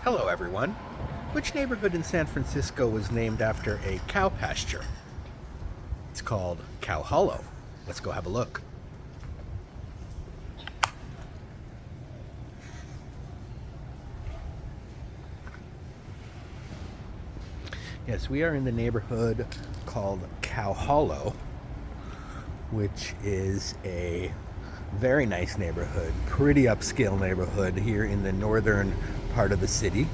Hello, everyone. Which neighborhood in San Francisco was named after a cow pasture? It's called Cow Hollow. Let's go have a look. Yes, we are in the neighborhood called Cow Hollow, which is a very nice neighborhood, pretty upscale neighborhood here in the northern part of the city.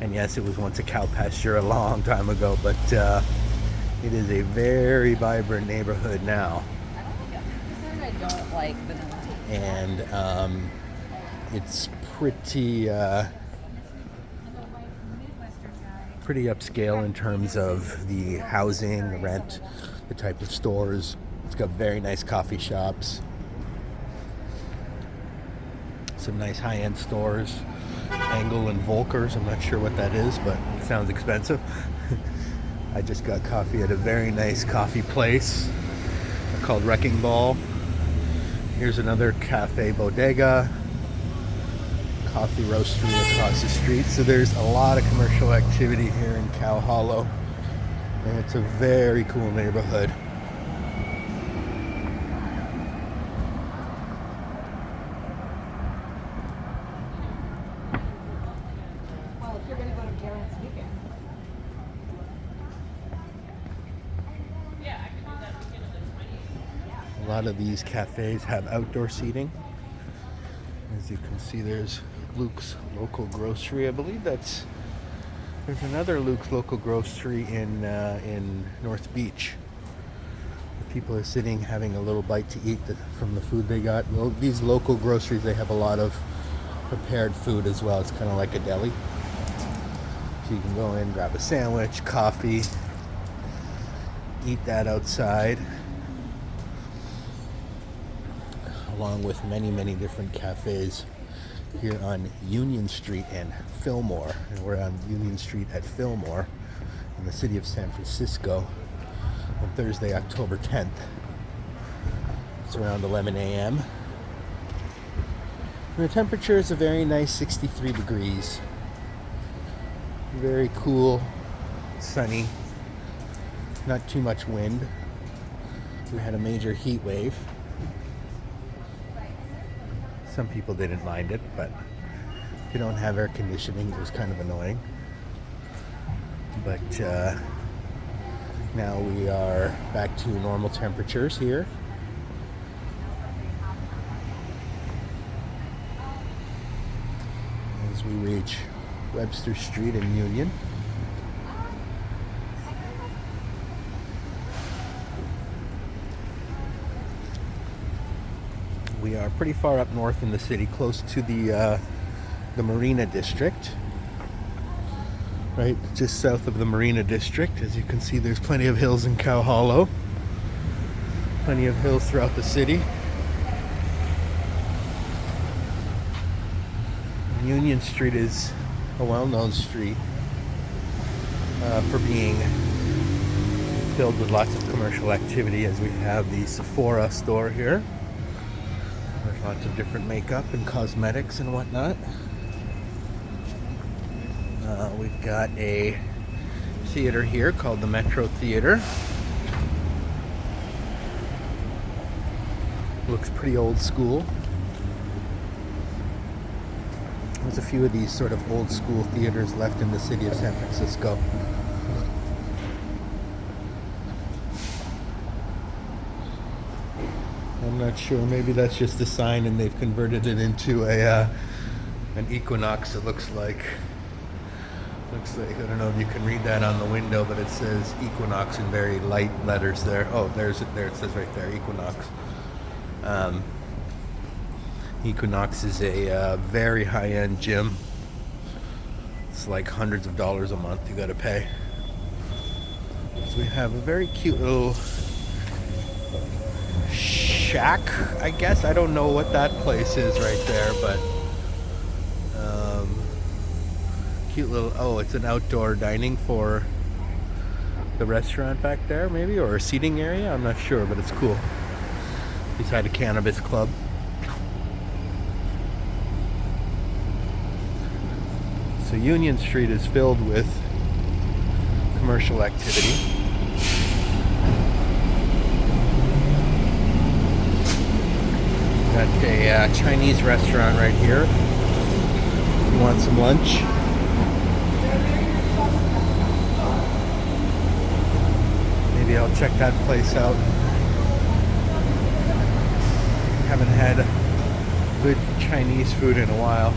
And yes, it was once a cow pasture a long time ago, but it is a very vibrant neighborhood now. I don't like vanilla. And it's pretty upscale in terms of the housing, the rent, the type of stores. It's got very nice coffee shops, some nice high-end stores. Angle and Volkers, I'm not sure what that is, but it sounds expensive. I just got coffee at a very nice coffee place called Wrecking Ball. Here's another cafe bodega, coffee roastery across the street. So there's a lot of commercial activity here in Cow Hollow, and it's a very cool neighborhood. Well, if you're going to go to parents' weekend. A lot of these cafes have outdoor seating. As you can see, there's Luke's Local Grocery. I believe there's another Luke's Local Grocery in North Beach. The people are sitting having a little bite to eat from the food they got. These local groceries, they have a lot of prepared food as well. It's kind of like a deli. So you can go in, grab a sandwich, coffee, eat that outside, along with many, many different cafes here on Union Street and Fillmore. And we're on Union Street at Fillmore in the city of San Francisco on Thursday, October 10th. It's around 11 a.m. And the temperature is a very nice 63 degrees. Very cool, sunny, not too much wind. We had a major heat wave. Some people didn't mind it, but if you don't have air conditioning, it was kind of annoying. But now we are back to normal temperatures here. As we reach Webster Street in Union. We are pretty far up north in the city, close to the Marina District. Right, just south of the Marina District. As you can see, there's plenty of hills in Cow Hollow. Plenty of hills throughout the city. Union Street is a well-known street for being filled with lots of commercial activity, as we have the Sephora store here. There's lots of different makeup and cosmetics and whatnot. We've got a theater here called the Metro Theater. Looks pretty old school. There's a few of these sort of old school theaters left in the city of San Francisco. I'm not sure, maybe that's just a sign and they've converted it into an Equinox. It looks like, I don't know if you can read that on the window, but it says Equinox in very light letters there. Oh, there it says right there, Equinox. Equinox is a very high-end gym. It's like hundreds of dollars a month you gotta pay. So we have a very cute little shack, I guess. I don't know what that place is right there, but cute little, oh, it's an outdoor dining for the restaurant back there, maybe, or a seating area. I'm not sure, but it's cool. Beside a cannabis club. So Union Street is filled with commercial activity. Got a Chinese restaurant right here. You want some lunch? Maybe I'll check that place out. Haven't had good Chinese food in a while.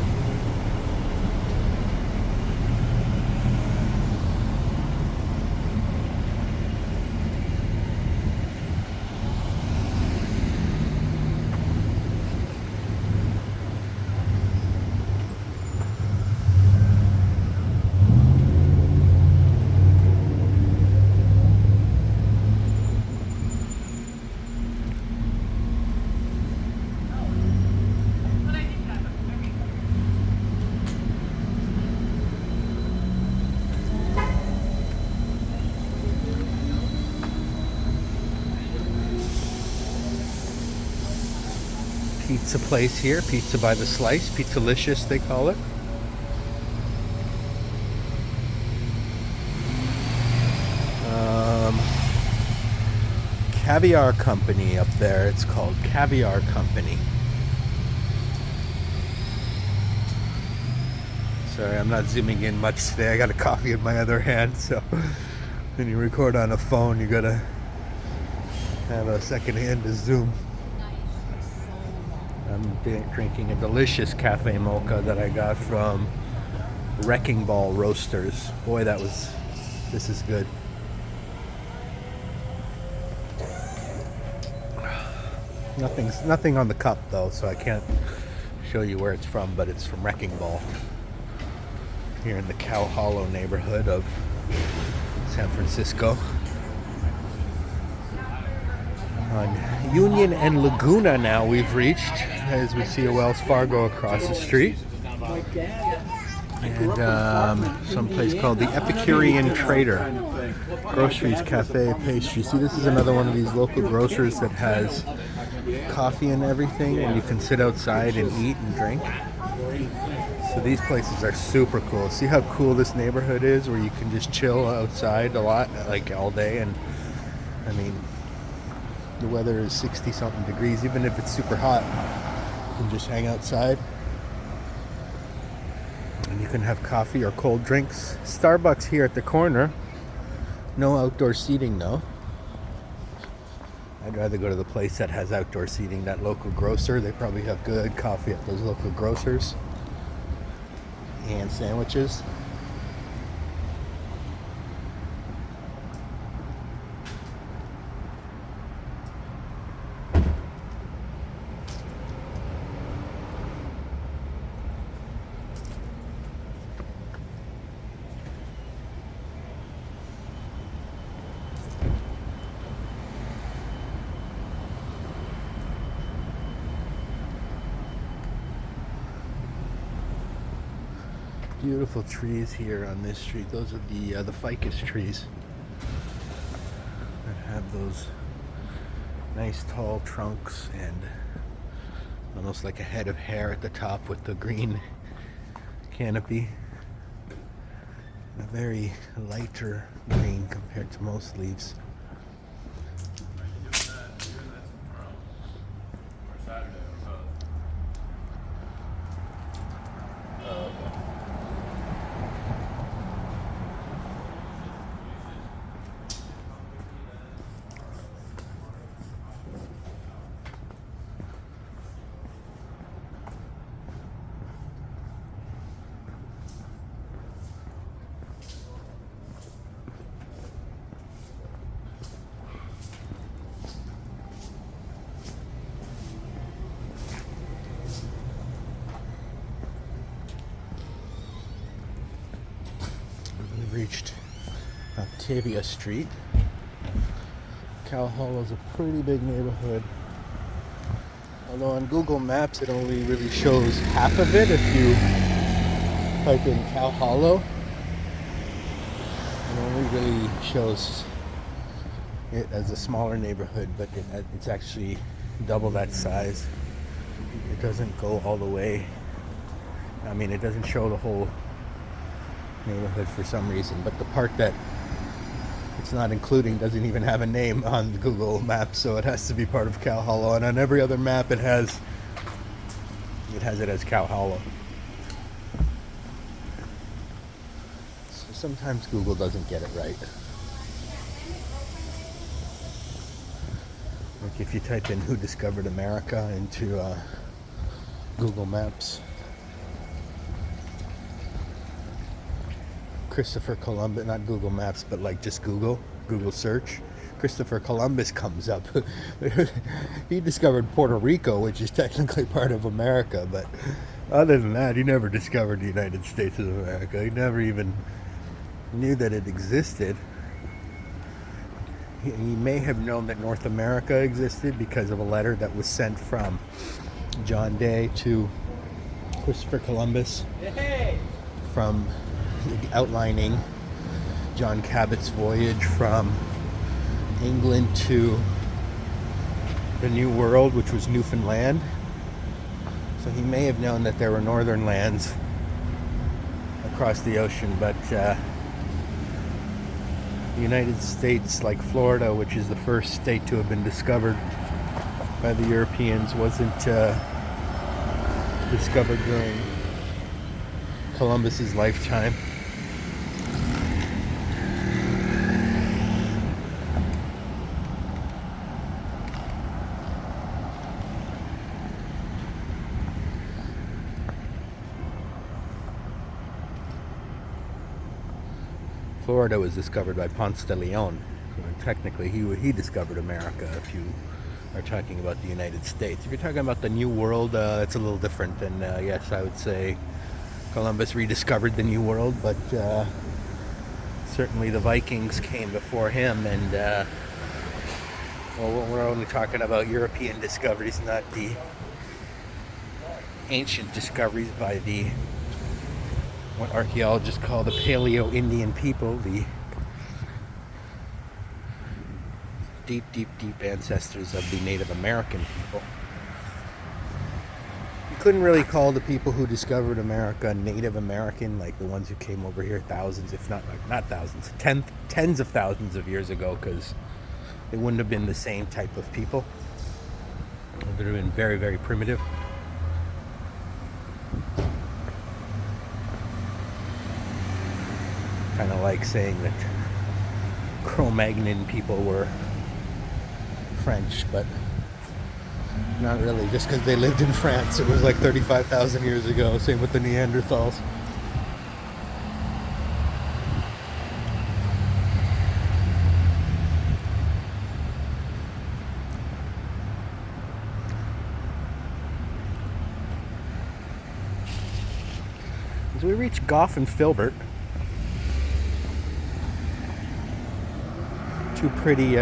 Pizza place here, pizza by the slice, Pizzalicious they call it. Caviar Company up there, it's called Caviar Company. Sorry, I'm not zooming in much today. I got a coffee in my other hand, so when you record on a phone, you gotta have a second hand to zoom. I'm drinking a delicious cafe mocha that I got from Wrecking Ball Roasters. Boy, this is good. Nothing on the cup though, so I can't show you where it's from, but it's from Wrecking Ball here in the Cow Hollow neighborhood of San Francisco. On Union and Laguna now we've reached, as we see a Wells Fargo across the street. And some place called the Epicurean Trader. Groceries, cafe, pastry. See, this is another one of these local grocers that has coffee and everything, and you can sit outside and eat and drink. So these places are super cool. See how cool this neighborhood is, where you can just chill outside a lot, like all day. And I mean, the weather is 60 something degrees. Even if it's super hot, you can just hang outside and you can have coffee or cold drinks. Starbucks here at the corner. No outdoor seating though. I'd rather go to the place that has outdoor seating, that local grocer. They probably have good coffee at those local grocers. And sandwiches. Beautiful trees here on this street. Those are the ficus trees that have those nice tall trunks and almost like a head of hair at the top with the green canopy. A very lighter green compared to most leaves. Reached Octavia Street. Cow Hollow's a pretty big neighborhood. Although on Google Maps it only really shows half of it if you type in Cow Hollow. It only really shows it as a smaller neighborhood, but it's actually double that size. It doesn't go all the way. I mean, it doesn't show the whole neighborhood for some reason, but the part that it's not including doesn't even have a name on Google Maps, so it has to be part of Cow Hollow. And on every other map, it has it as Cow Hollow. So sometimes Google doesn't get it right. Like if you type in "Who discovered America" into Google Maps, Christopher Columbus, not Google Maps, but like just Google search, Christopher Columbus comes up. He discovered Puerto Rico, which is technically part of America, but other than that, he never discovered the United States of America. He never even knew that it existed. He may have known that North America existed because of a letter that was sent from John Day to Christopher Columbus from outlining John Cabot's voyage from England to the New World, which was Newfoundland. So he may have known that there were northern lands across the ocean, but the United States, like Florida, which is the first state to have been discovered by the Europeans, wasn't discovered during Columbus's lifetime. Florida was discovered by Ponce de Leon. And technically, he discovered America. If you are talking about the United States, if you're talking about the New World, it's a little different. And yes, I would say Columbus rediscovered the New World, but certainly the Vikings came before him. And well, we're only talking about European discoveries, not the ancient discoveries by the what archaeologists call the Paleo-Indian people, the deep, deep, deep ancestors of the Native American people. You couldn't really call the people who discovered America Native American, like the ones who came over here thousands, if not thousands, tens of thousands of years ago, because they wouldn't have been the same type of people. They would have been very, very primitive. Kind of like saying that Cro-Magnon people were French, but not really. Just because they lived in France, it was like 35,000 years ago. Same with the Neanderthals. As we reach Gough and Filbert, two pretty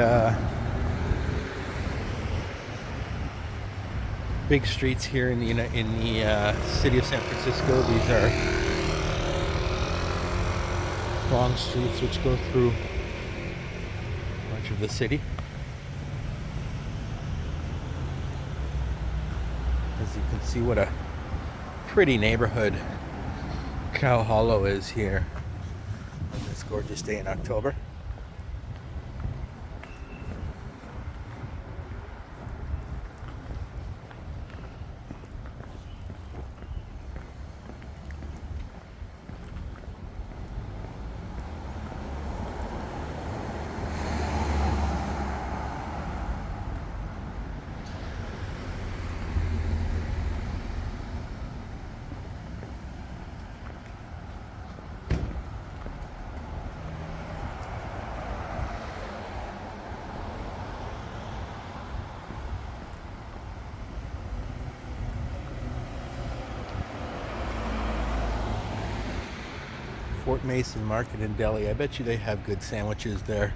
big streets here in the city of San Francisco. These are long streets which go through much of the city. As you can see, what a pretty neighborhood Cow Hollow is here on this gorgeous day in October. Fort Mason Market and Deli. I bet you they have good sandwiches there.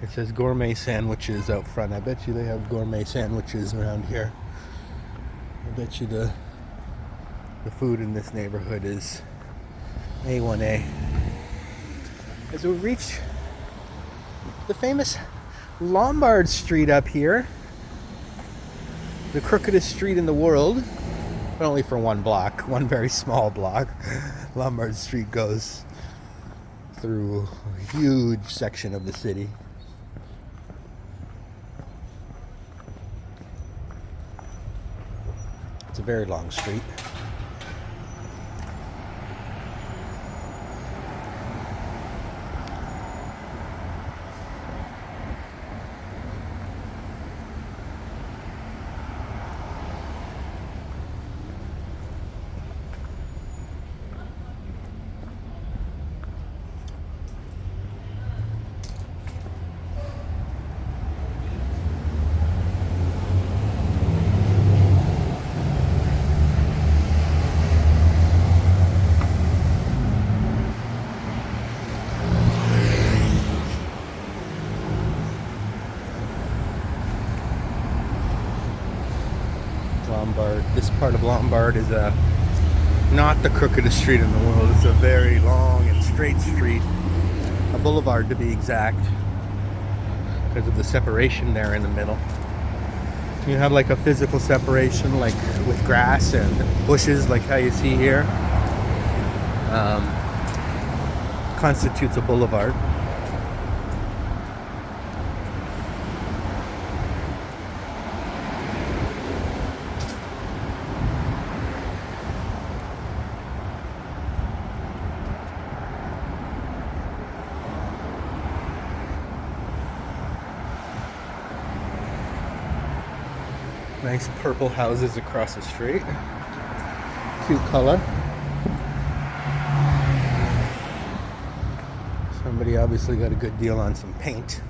It says gourmet sandwiches out front. I bet you they have gourmet sandwiches around here. I bet you the food in this neighborhood is A1A. As we reach the famous Lombard Street up here, the crookedest street in the world, but only for one block, one very small block. Lombard Street goes through a huge section of the city. It's a very long street. Lombard. This part of Lombard is not the crookedest street in the world. It's a very long and straight street, a boulevard to be exact, because of the separation there in the middle. You have like a physical separation, like with grass and bushes, like how you see here. Constitutes a boulevard. Nice purple houses across the street. Cute color. Somebody obviously got a good deal on some paint.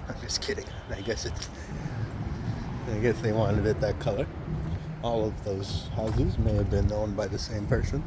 I'm just kidding. I guess they wanted it that color. All of those houses may have been owned by the same person.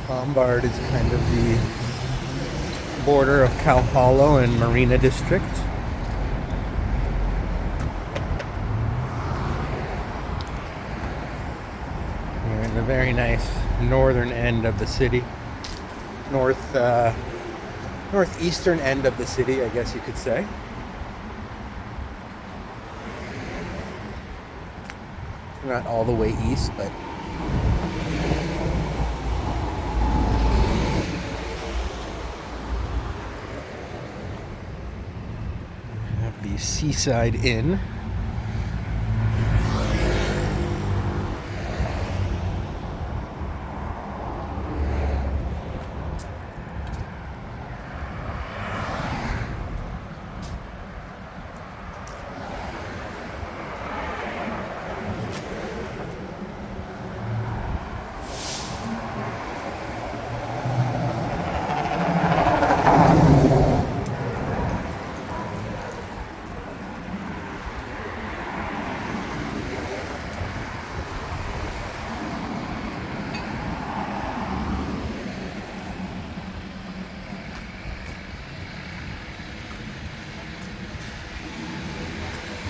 Lombard is kind of the border of Cow Hollow and Marina District. You're in the very nice northern end of the city. Northeastern end of the city, I guess you could say. Not all the way east, but the Seaside Inn.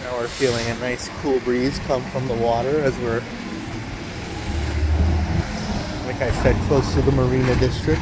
Now we're feeling a nice cool breeze come from the water as we're, like I said, close to the Marina District.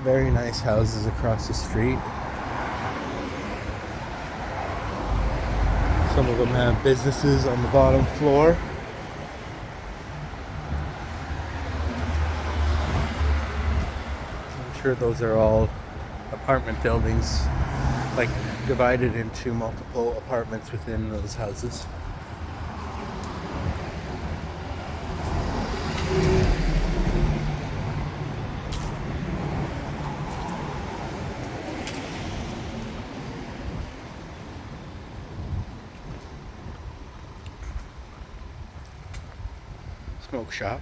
Very nice houses across the street. Some of them have businesses on the bottom floor. I'm sure those are all apartment buildings, like divided into multiple apartments within those houses. Smoke shop.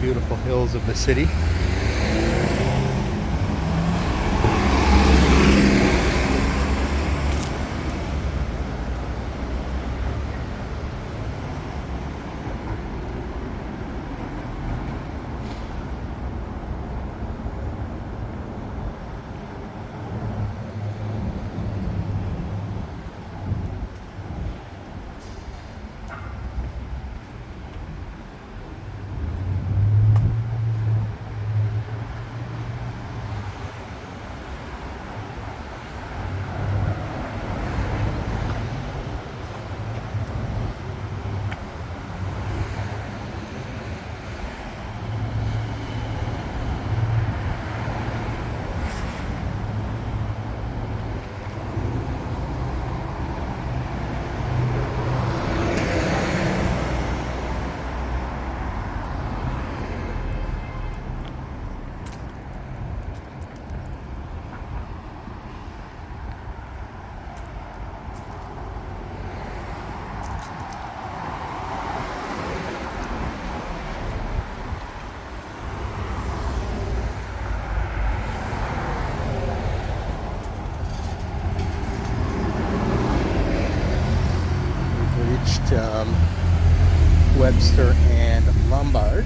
Beautiful hills of the city. Webster and Lombard.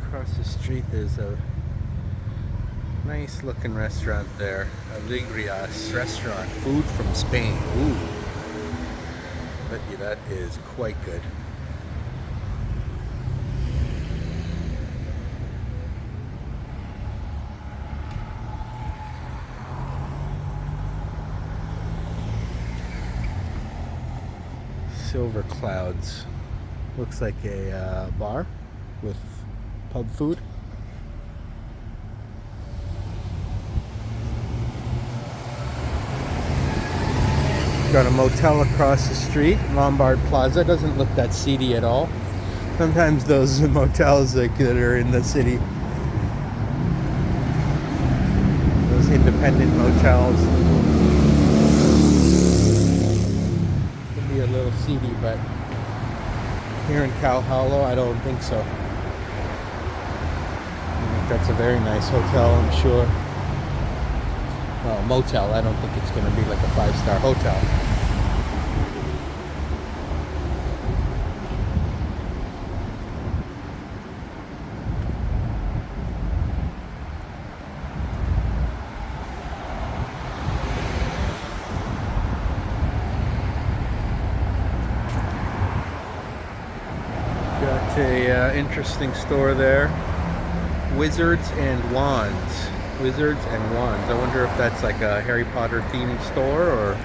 Across the street there's a nice looking restaurant there, Alegrias restaurant, food from Spain. Ooh, bet you that is quite good. Silver Clouds. Looks like a bar with pub food. Got a motel across the street, Lombard Plaza. Doesn't look that seedy at all. Sometimes those motels that are in the city, those independent motels, a little seedy, but here in Cow Hollow, I don't think so. I think that's a very nice hotel, I'm sure. Well, motel. I don't think it's going to be like a 5-star hotel. A interesting store there. Wizards and Wands. Wizards and Wands. I wonder if that's like a Harry Potter themed store or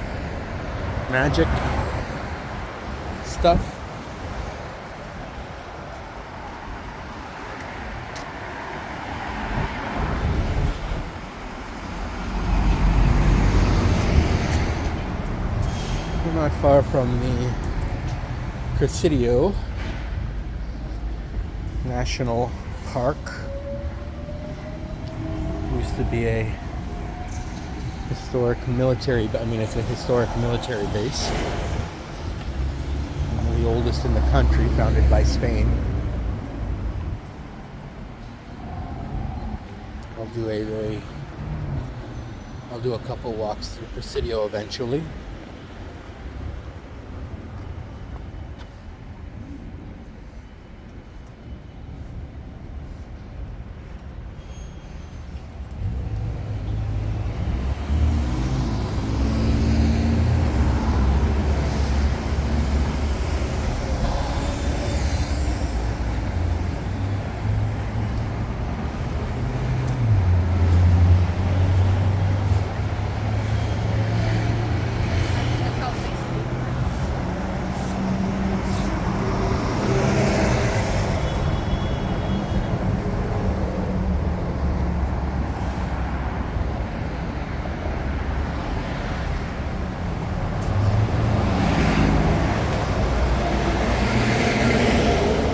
magic stuff. We're not far from the Presidio National Park. Used to be a historic military, it's a historic military base. the oldest in the country, founded by Spain. I'll do a couple walks through Presidio eventually.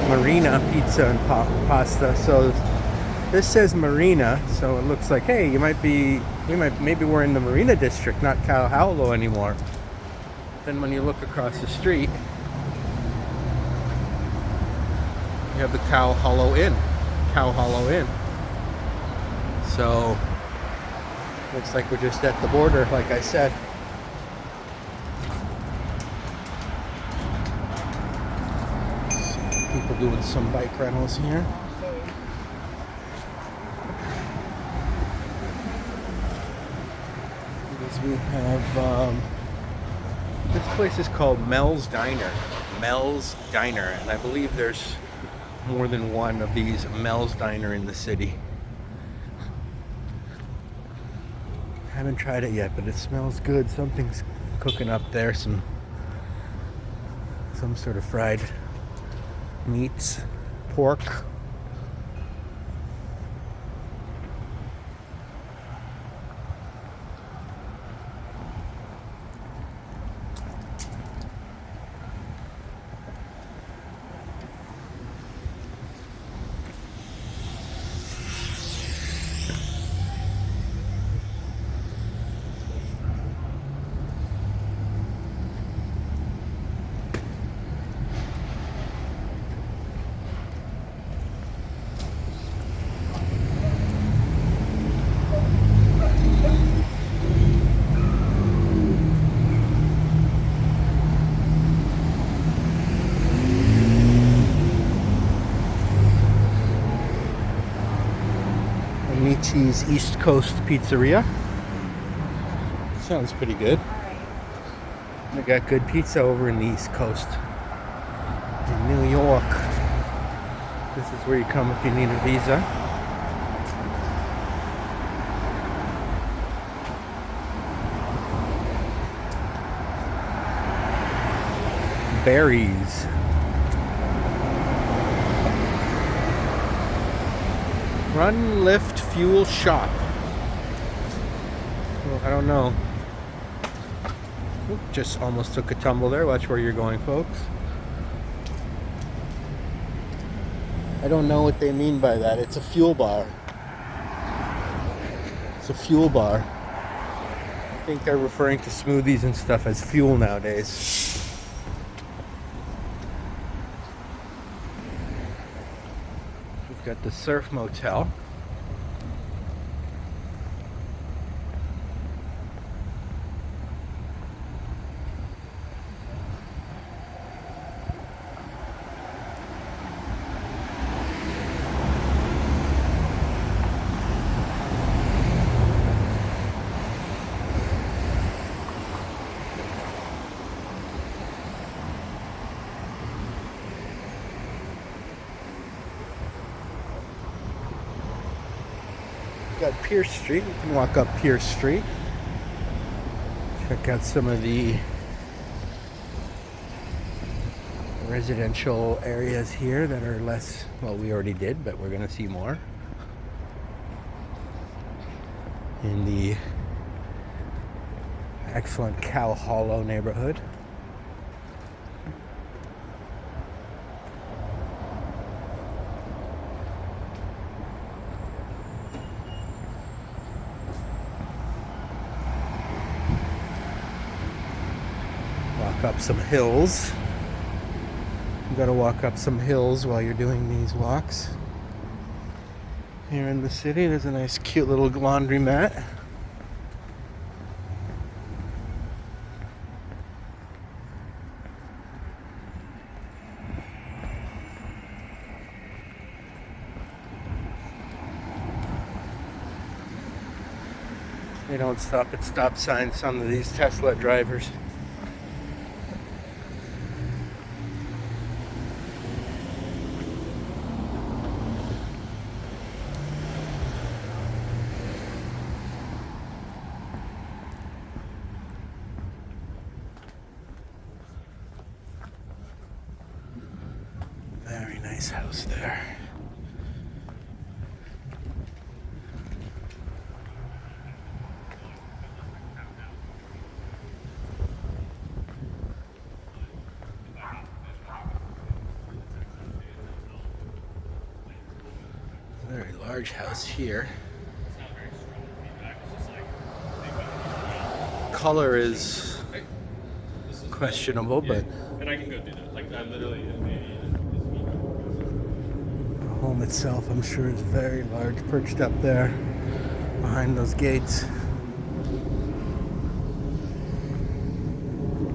Marina Pizza and Pasta. So this says Marina, so it looks like, hey, maybe we're in the Marina district, not Calhoulo anymore. Then when you look across the street, you have the Cow Hollow Inn. So looks like we're just at the border, like I said. People doing some bike rentals here. Because we have this place is called Mel's Diner. Mel's Diner, and I believe there's more than one of these Mel's Diner in the city. Haven't tried it yet, but it smells good. Something's cooking up there. Some sort of fried meats, pork. Cheese East Coast Pizzeria. Sounds pretty good. They got good pizza over in the East Coast. In New York. This is where you come if you need a visa. Berries. Run, lift, fuel, shop. Well, I don't know. Oop, just almost took a tumble there. Watch where you're going, folks. I don't know what they mean by that. It's a fuel bar. It's a fuel bar. I think they're referring to smoothies and stuff as fuel nowadays. Got the Surf Motel. Got Pierce Street. You can walk up Pierce Street. Check out some of the residential areas here that are less, well, we already did, but we're going to see more in the excellent Cow Hollow neighborhood. Walk up some hills. You gotta walk up some hills while you're doing these walks. Here in the city, there's a nice cute little laundromat. They don't stop at stop signs, some of these Tesla drivers. Very nice house there. Very large house here. Color is questionable, but And I can go do that. Like I literally the home itself, I'm sure, is very large, perched up there behind those gates.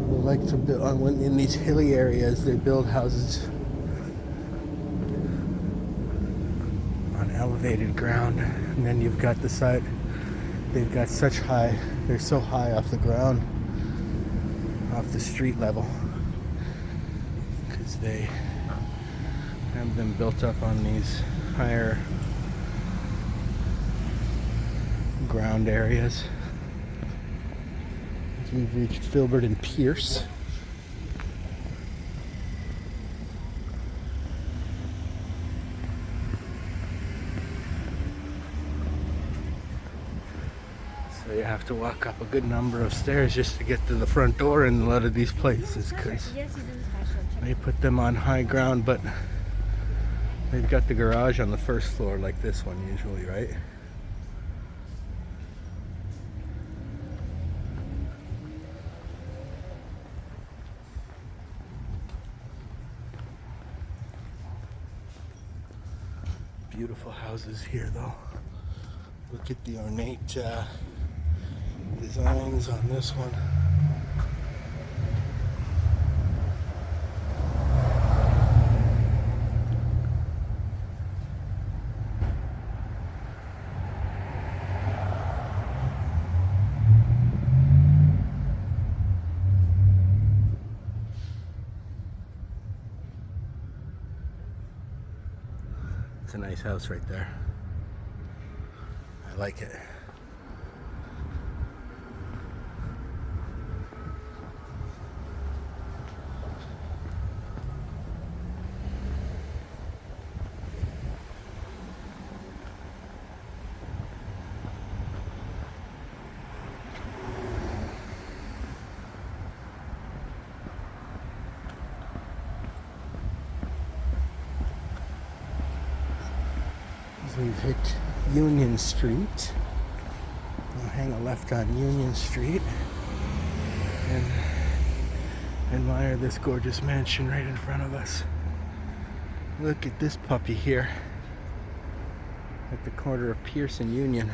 They like to build in these hilly areas. They build houses on elevated ground, and then you've got the side. They've got such high. They're so high off the ground, off the street level, because they have them built up on these higher ground areas. We've reached Filbert and Pierce. So you have to walk up a good number of stairs just to get to the front door in a lot of these places, because they put them on high ground, but they've got the garage on the first floor like this one usually, right? Beautiful houses here though. Look at the ornate designs on this one. It's a nice house right there. I like it. We've hit Union Street. We'll hang a left on Union Street and admire this gorgeous mansion right in front of us. Look at this puppy here at the corner of Pierce and Union.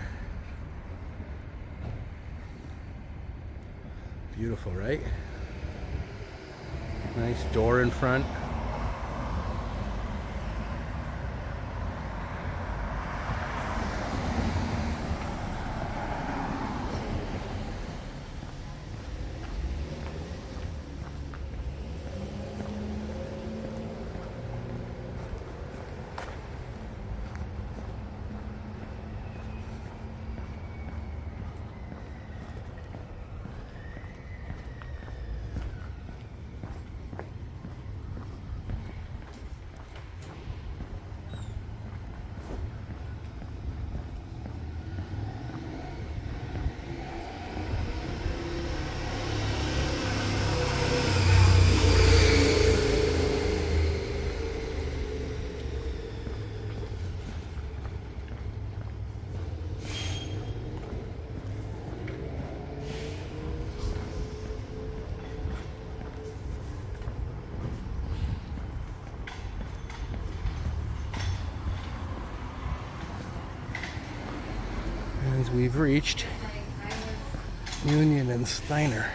Beautiful, right? Nice door in front. as we've reached Union and Steiner.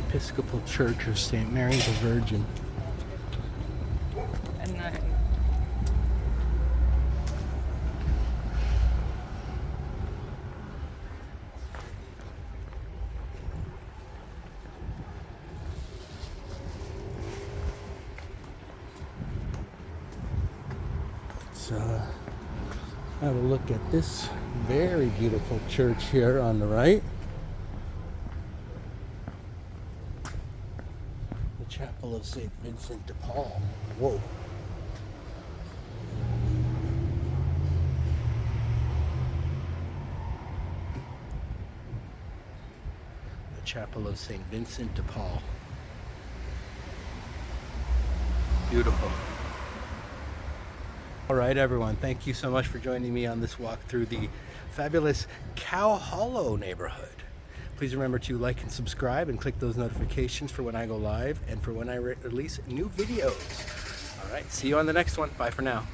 Episcopal Church of St. Mary the Virgin. And then Let's have a look at this very beautiful church here on the right. The Chapel of St. Vincent de Paul. Whoa. The Chapel of St. Vincent de Paul. Beautiful. All right, everyone, thank you so much for joining me on this walk through the fabulous Cow Hollow neighborhood. Please remember to like and subscribe and click those notifications for when I go live and for when I release new videos. All right, see you on the next one. Bye for now.